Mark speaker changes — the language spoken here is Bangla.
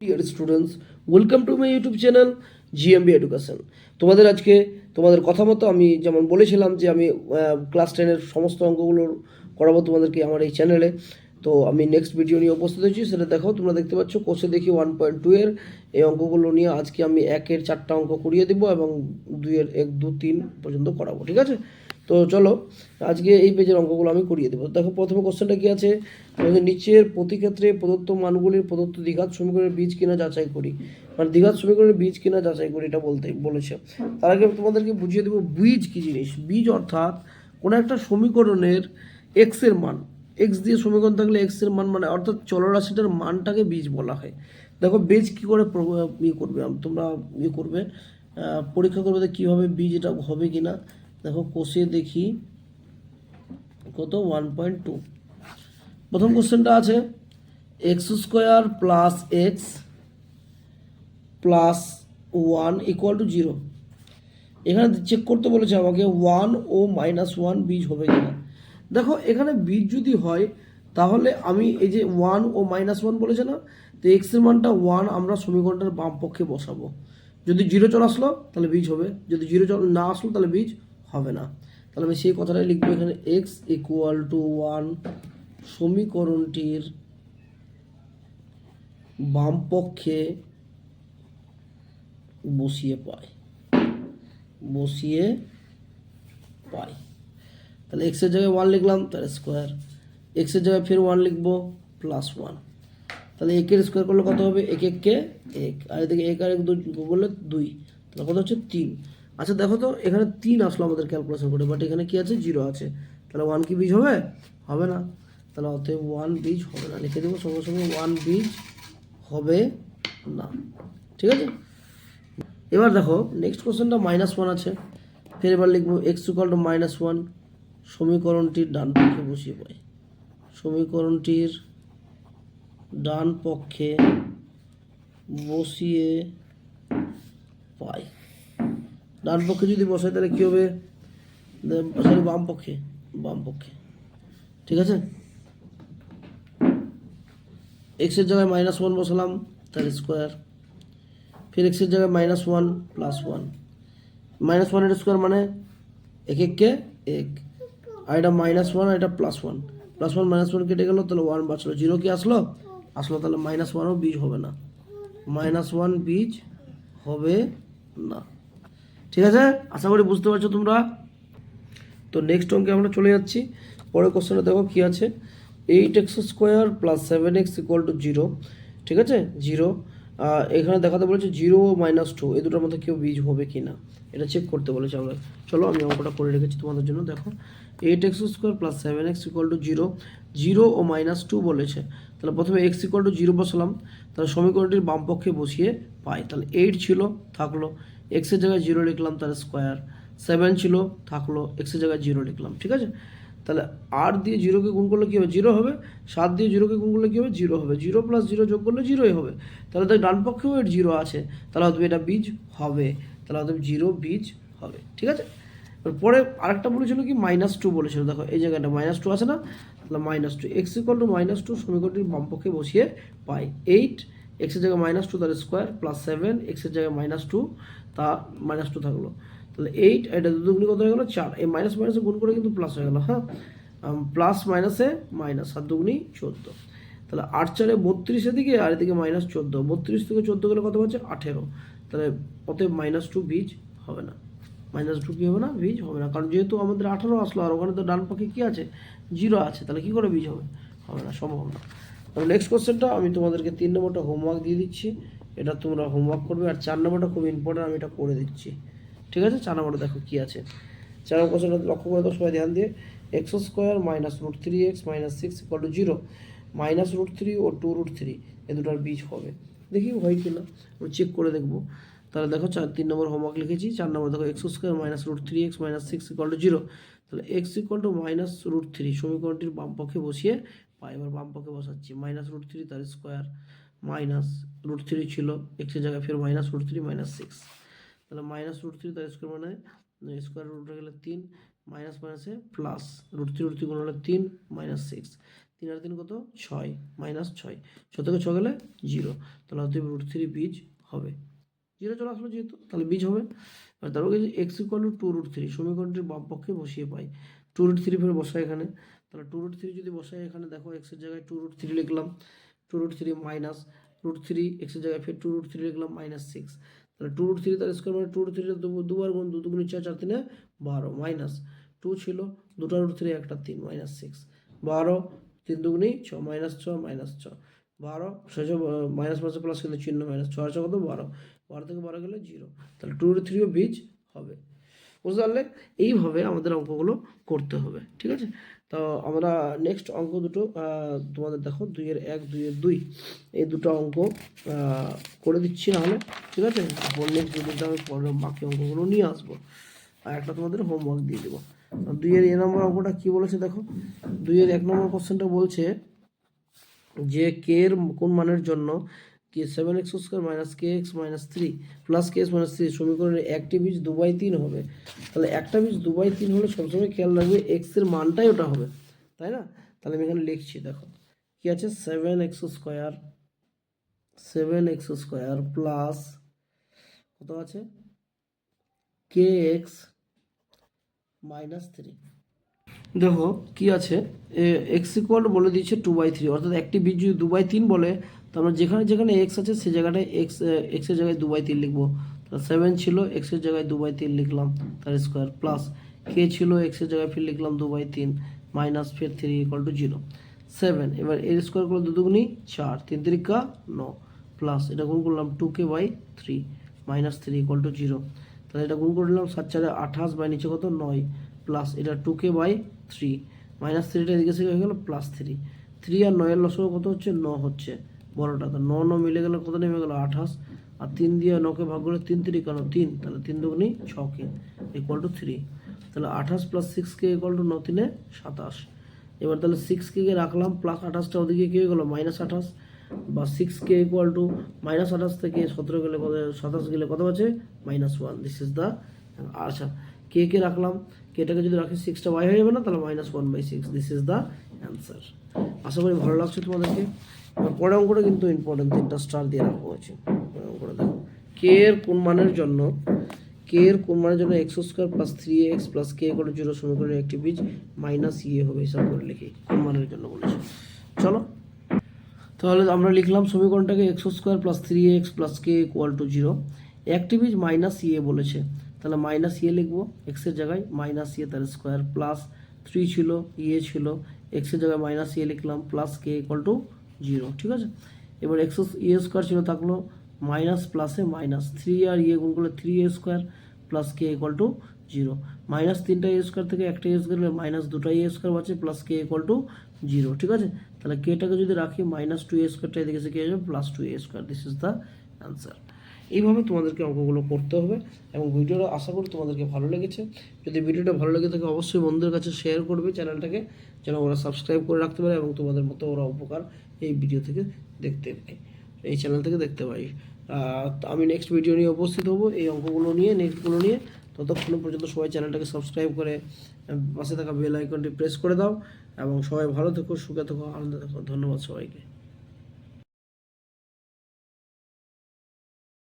Speaker 1: Dear students, welcome to my YouTube channel GMB education. তোমাদের আজকে তোমাদের কথা মতো আমি যেমন বলেছিলাম যে আমি ক্লাস 10-এর সমস্ত অঙ্কগুলো করাবো তোমাদেরকে আমার এই চ্যানেলে। তো আমি নেক্সট ভিডিও নিয়ে উপস্থিত হয়েছি, সেটা দেখো। তোমরা দেখতে পাচ্ছ কোষে দেখি 1.2 এর এই অঙ্কগুলো নিয়ে আজকে আমি 1-এর 4টা অঙ্ক করিয়ে দেবো এবং 2-এর 1, 2, 3 পর্যন্ত করাবো, ঠিক আছে? তো চলো আজকে এই পেজের অঙ্কগুলো আমি করিয়ে দেবো। দেখো প্রথমে কোশ্চেনটা কি আছে, নিচের প্রতি ক্ষেত্রে প্রদত্ত মানগুলির প্রদত্ত দ্বিঘাত সমীকরণের বীজ কিনা যাচাই করি। মানে দ্বিঘাত সমীকরণের বীজ কিনা যাচাই করি, এটা বলেছে। তার আগে তোমাদেরকে বুঝিয়ে দেবো বীজ কি জিনিস। বীজ অর্থাৎ কোনো একটা সমীকরণের এক্স এর মান, এক্স দিয়ে সমীকরণ থাকলে এক্স এর মান মানে অর্থাৎ চলরাশিটার মানটাকে বীজ বলা হয়। দেখো বীজ কী করে করবে, তোমরা করবে পরীক্ষা করবে কীভাবে বীজ এটা হবে কি না। দেখো কোষে দেখি কত 1.2। প্রথম কোশ্চেনটা আছে x square plus x plus 1 equal to 0। এখানে চেক করতে বলেছে আমাকে 1 ও -1 বীজ হবে কিনা। দেখো এখানে বীজ যদি হয় তাহলে আমি এই যে 1 ও -1 বলেছে না, তো এক্স এর মানটা 1 আমরা সমীকরণটার বাম পক্ষে বসাবো। যদি 0 চলে আসলো তাহলে বীজ হবে, যদি 0 না আসলো তাহলে বীজ হবে না। তাহলে আমি সেই কথাটাই লিখবো এখানে, এক্স ইকুয়াল টু 1 সমীকরণটির বাম পক্ষে বসিয়ে পাই। তাহলে এক্সের জায়গায় 1 লিখলাম, তাহলে স্কোয়ার। এক্সের জায়গায় ফের 1 লিখবো, +1। তাহলে একের স্কোয়ার করলে কত হবে, এক কে এক, আর এদিকে এক আর এক করলে 2, তাহলে কত হচ্ছে 3। আচ্ছা দেখো তো এখানে 3 আসলো আমাদের ক্যালকুলেশন করে, বাট এখানে কি আছে, 0 আছে। তাহলে 1 কি বীজ হবে? হবে না। তাহলে অতএব 1 বীজ হবে না, লিখে দেবো সঙ্গে সঙ্গে 1 বীজ হবে না, ঠিক আছে? এবার দেখো নেক্সট কোশ্চেনটা -1 আছে। ফের এবার লিখবো এক্স ইকুয়াল টু -1 সমীকরণটির ডান পক্ষে বসিয়ে পাই। সমীকরণটির ডান পক্ষে বসিয়ে পাই। ডান পক্ষে যদি বসাই তাহলে কী হবে, সরি বাম পক্ষে, ঠিক আছে? এক্সের জায়গায় -1 বসালাম, তাহলে স্কোয়ার। ফির এক্সের জায়গায় -1 +1, -1 এর স্কোয়ার মানে এক কে এক, আর এটা -1 আর এটা +1, +1 -1 কেটে গেল, তাহলে 1 বাঁচলো। 0 কি আসলো, তাহলে -1ও বীজ হবে না, -1 বীজ হবে না, ঠিক আছে? আশা করি বুঝতে পারছো তোমরা। তো নেক্সট অঙ্কে আমরা চলে যাচ্ছি। পরের কোশ্চেনে দেখো কি আছে, 8x² + 7x = 0, ঠিক আছে? 0 এখানে দেখাতে বলেছে 0 ও -2 এই দুটোর মধ্যে কেউ বীজ হবে কি না, এটা চেক করতে বলেছে আমরা। চলো আমি অঙ্কটা করে রেখেছি তোমাদের জন্য। দেখো 8x² + 7x = 0, 0 ও -2 বলেছে। তাহলে প্রথমে x = 0 বসালাম, তাহলে সমীকরণটির বাম পক্ষে বসিয়ে পাই। তাহলে 8 ছিল, থাকলো, x এর জায়গায় 0 লিখলাম, তাহলে স্কোয়ার। 7 ছিল, থাকলো, x এর জায়গায় 0 লিখলাম, ঠিক আছে? তাহলে 8 দিয়ে 0কে গুণ করলে কী হবে, 0 হবে। 7 দিয়ে 0কে গুণ করলে কী হবে, 0 হবে। 0 + 0 যোগ করলে 0ই হবে। তাহলে তাই ডান পক্ষেও এর 0 আছে, তাহলে হয়তো এটা বীজ হবে, তাহলে হয়তো 0 বীজ হবে, ঠিক আছে? পরে আরেকটা বলেছিল কি, -2 বলেছিল। দেখো এই জায়গাটা -2 আছে না, তাহলে -2, x = -2 সমীকরণটির বাম পক্ষে বসিয়ে পাই। 8 x এর জায়গায় -2 তাহলে স্কোয়ার, +7 x এর জায়গায় -2 তা -2 থাকলো, তাহলে 8, এটা দুগুণি কত হয়ে গেলো, 4। এই মাইনাস মাইনাসে গুণ করে কিন্তু প্লাস হয়ে গেল, হ্যাঁ, প্লাস মাইনাসে মাইনাস, 7 দুগুণি 14। তাহলে 8 4 32 এদিকে, আর এদিকে -14, 32 থেকে 14 গেলে কত হচ্ছে, 18। তাহলে অতএব -2 বীজ হবে না, -2 কী হবে না, বীজ হবে না, কারণ যেহেতু আমাদের 18 আসলো আর ওখানে তো ডান পক্ষে কী আছে, 0 আছে, তাহলে কী করে বীজ হবে, হবে না, সম্ভব না। তাহলে নেক্সট কোশ্চেনটা আমি তোমাদেরকে 3 নম্বরটা হোমওয়ার্ক দিয়ে দিচ্ছি, এটা তোমরা হোমওয়ার্ক করবে। আর 4 নম্বরটা খুব ইম্পর্টেন্ট, আমি এটা করে দিচ্ছি, ঠিক আছে? 4 নম্বরে দেখো কী আছে। 4 নম্বর কোশ্চেনটা লক্ষ্য করে দাও সবাই ধ্যান দিয়ে। x² - √3x - 6 = 0, -√3 ও 2√3 এ দুটার বীজ হবে। দেখি হয় কি না, আমি চেক করে দেখবো। তাহলে দেখো 3 নম্বর হোমওয়ার্ক লিখেছি। 4 নম্বর দেখো x² - √3x - 6 = 0, তাহলে x = -√3 সমীকরণটির বাম পক্ষে বসিয়ে পাই। এবার বাম পক্ষে বসাচ্ছি, -√3 তার স্কোয়ার, -√3 ছিল, x এর জায়গায় ফের -√3 -6, তাহলে -√3 তার স্কোয়ার মানে স্কোয়ার রুট হয়ে গেলে 3, মাইনাস মাইনাসে প্লাস, √3 √3 গুণ হলে 3 -6, 3 আর 3 কত 6 মাইনাস 6, 6 থেকে 6 গেলে 0, তাহলে অতএব √3 বীজ হবে। 0 চলে আসলো যেহেতু, তাহলে বীজ হবে। আর তারপর যে x = 2√3 সমীকরণটির বাম পক্ষে বসিয়ে পাই। 2√3 ফের বসাই এখানে, তাহলে 2√3 যদি বসাই এখানে দেখো x এর জায়গায় 2√3 লিখলাম, 2√3 মাইনাস √3 x এর জায়গায় ফের 2√3 লিখলাম -6, তাহলে 2√3 তার স্কোয়ার মানে 2√3 দুবার গুণ 2 2 4 4 3 12 মাইনাস 2 ছিল 2টা √3 একটা 3 -6 12 3 2 6 -6 -6 12 শেষে মাইনাস মাসে প্লাস কিন্তু চিহ্ন মাইনাস 6 আছে কত 12, 12 থেকে 12 গেলে 0, তাহলে 2√3 ও বীজ হবে। বুঝতে পারলে? এইভাবে আমাদের অঙ্কগুলো করতে হবে, ঠিক আছে। তো আমরা নেক্সট অঙ্ক দুটো তোমাদের দেখো 2-এর 1 2-এর 2 এই দুটো অঙ্ক করে দিচ্ছি নাহলে, ঠিক আছে। নেক্সট দুদিনটা আমি পরে বাকি অঙ্কগুলো নিয়ে আসবো, আর একটা তোমাদের হোমওয়ার্ক দিয়ে দেবো। 2-এর এ নম্বর অঙ্কটা কি বলেছে দেখো, 2-এর 1 নম্বর কোশ্চেনটা বলছে যে কে এর কোন মানের জন্য কি 7x² - kx - 3 + kx - 3 সমীকরণের একটি বীজ 2/3 হবে। তাহলে একটা বীজ 2/3 হলে সবসময় খেয়াল রাখবে x এর মানটাই ওটা হবে, তাই না। তাহলে আমি এখানে লিখছি দেখো কি আছে 7x² প্লাস কত আছে kx - 3। দেখো কি আছে x = বলে দিয়েছে 2/3, অর্থাৎ একটি বীজ যদি 2/3 বলে তো আমরা যেখানে যেখানে x আছে সেই জায়গাটায় x এর জায়গায় 2/3 লিখবো। তাহলে 7 ছিল x এর জায়গায় 2/3 লিখলাম তার স্কোয়ার, প্লাস k ছিল x এর জায়গায় ফির লিখলাম 2/3 মাইনাস ফির 3 = 0 7, এবার এর স্কোয়ার করলে 2 2 4 3 3 9 প্লাস এটা গুণ করলাম 2k/3 মাইনাস 3 = 0, তাহলে এটা গুণ করে নিলাম 7 4 28 বাই নিচে কত 9 প্লাস এটা 2k/3 মাইনাস 3টা এদিকে থেকে হয়ে গেল +3, 3 আর 9 এর লসাগু কত হচ্ছে 9 হচ্ছে বড়টা, তো 9 9 মিলে গেলে কত নেমে গেল 28, আর 3 দিয়ে 9কে ভাগ করে 3 3 কেন 3, তাহলে 3 2 6k = 3, তাহলে 28 + 6k = 9 3 27। এবার তাহলে 6k কে রাখলাম প্লাস 28টা ওদিকে কি হয়ে গেল -28, বা 6k = -28 থেকে 17 গেলে কত 27 গেলে কত আছে -1, দিস ইজ দ্য। আচ্ছা কে রাখলাম, কেটাকে যদি রাখি 6টা y হয়ে যাবে না, তাহলে -1/6, দিস ইজ দ্য অ্যান্সার। আশা করি ভালো লাগছে তোমাদেরকে। পরের অঙ্কটা কিন্তু ইম্পর্টেন্ট, 3টা স্টার দিয়ে রাখা হয়েছে। অঙ্কটা দেখো কে এর কোন মানের জন্য x² + 3x + k = 0 সমীকরণের একটি বীজ -e হবে, হিসাব করে লিখি কোন মানের জন্য বলেছে। চলো তাহলে আমরা লিখলাম সমীকরণটাকে x² + 3x + k = 0, একটি বীজ -e বলেছে, তাহলে -e লিখবো x এর জায়গায় -e তার স্কোয়ার, প্লাস 3 ছিল e ছিল x এর জায়গায় -e লিখলাম প্লাস k = 0, ঠিক আছে। এবার x e² ছিল থাকলো মাইনাস প্লাসে মাইনাস 3 আর গুণ করলে 3a² প্লাস k = 0, মাইনাস 3টা a² থেকে একটা a² গেলে মাইনাস 2টা a² আছে প্লাস k = 0, ঠিক আছে। তাহলে কেটাকে যদি রাখি -2a² এদিকে এসে কি হয়ে যাবে +2a², this is the answer. এইভাবে তোমাদেরকে অঙ্কগুলো করতে হবে, এবং ভিডিওটা আশা করি তোমাদেরকে ভালো লেগেছে। যদি ভিডিওটা ভালো লেগে থাকে অবশ্যই বন্ধুদের কাছে শেয়ার করবে চ্যানেলটাকে, যেন ওরা সাবস্ক্রাইব করে রাখতে পারে এবং তোমাদের মতো ওরা উপকার এই ভিডিও থেকে দেখতে পায়, এই চ্যানেল থেকে দেখতে পাই। আমি নেক্সট ভিডিও নিয়ে উপস্থিত হব এই অঙ্কগুলো নিয়ে, নেক্সটগুলো নিয়ে। ততক্ষণ পর্যন্ত সবাই চ্যানেলটাকে সাবস্ক্রাইব করে পাশে থাকা বেল আইকনটি প্রেস করে দাও, এবং সবাই ভালো থেকো, সুখে থেকো, আনন্দে থেকো। ধন্যবাদ সবাইকে।